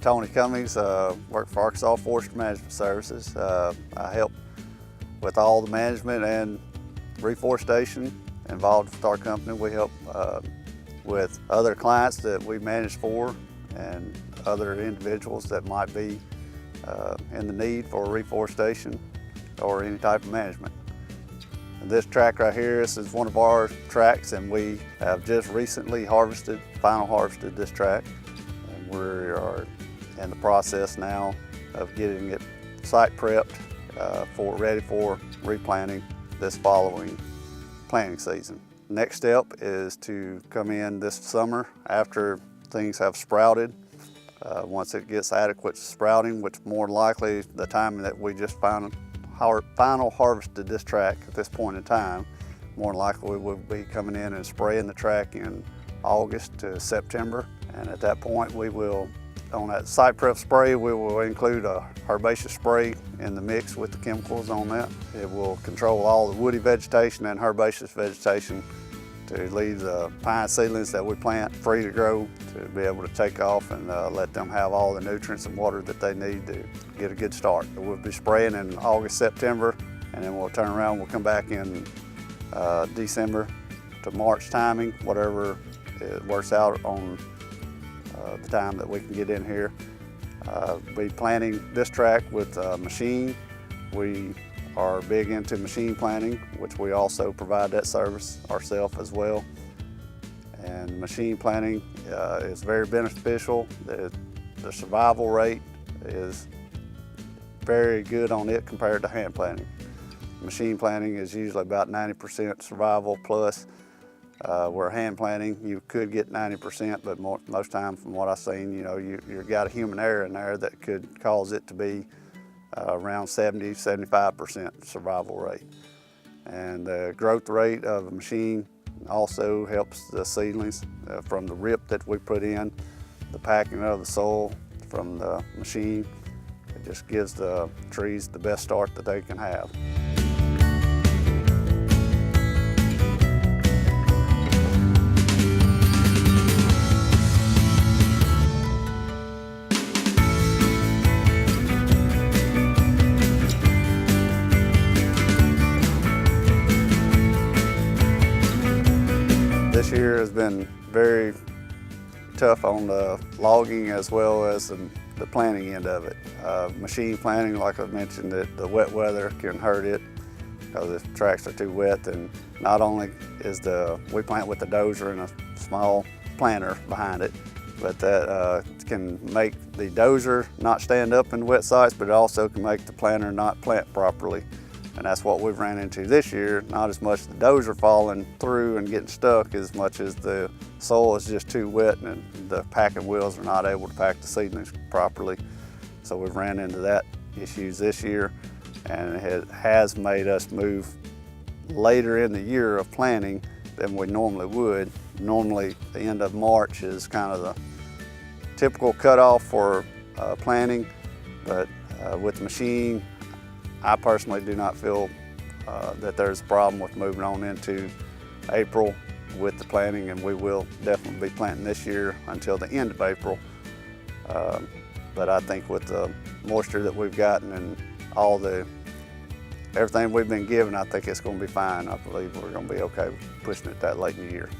Tony Cummings, work for Arkansas Forestry Management Services. I help with all the management and reforestation involved with our company. We help with other clients that we manage for and other individuals that might be in the need for reforestation or any type of management. And this tract right here, this is one of our tracts, and we have just recently final harvested this tract. And we are in the process now of getting it site prepped ready for replanting this following planting season. Next step is to come in this summer after things have sprouted. Once it gets adequate sprouting, which more than likely the time that we just final harvested this tract at this point in time, more than likely we will be coming in and spraying the tract in August to September. And at that point we will, on that site prep spray, we will include a herbaceous spray in the mix with the chemicals on that. It will control all the woody vegetation and herbaceous vegetation to leave the pine seedlings that we plant free to grow, to be able to take off and let them have all the nutrients and water that they need to get a good start. We'll be spraying in August, September, and then we'll turn around, we'll come back in December to March timing, whatever it works out on the time that we can get in here. Be planting this tract with a machine. We are big into machine planting, which we also provide that service ourselves as well. And machine planting is very beneficial. The survival rate is very good on it compared to hand planting. Machine planting is usually about 90% survival plus, where hand planting you could get 90%, but most times from what I've seen, you know, you've got a human error in there that could cause it to be around 70–75% survival rate. And the growth rate of a machine also helps the seedlings from the rip that we put in, the packing of the soil from the machine. It just gives the trees the best start that they can have. This year has been very tough on the logging as well as the planting end of it. Machine planting, like I mentioned, the wet weather can hurt it because the tracks are too wet. And not only is we plant with the dozer and a small planter behind it, but that can make the dozer not stand up in wet sites, but it also can make the planter not plant properly. And that's what we've ran into this year. Not as much the dozer falling through and getting stuck as much as the soil is just too wet and the packing wheels are not able to pack the seedlings properly. So we've ran into that issues this year, and it has made us move later in the year of planting than we normally would. Normally the end of March is kind of the typical cutoff for planting, but with the machine, I personally do not feel that there's a problem with moving on into April with the planting, and we will definitely be planting this year until the end of April. But I think with the moisture that we've gotten and everything we've been given, I think it's going to be fine. I believe we're going to be okay pushing it that late in the year.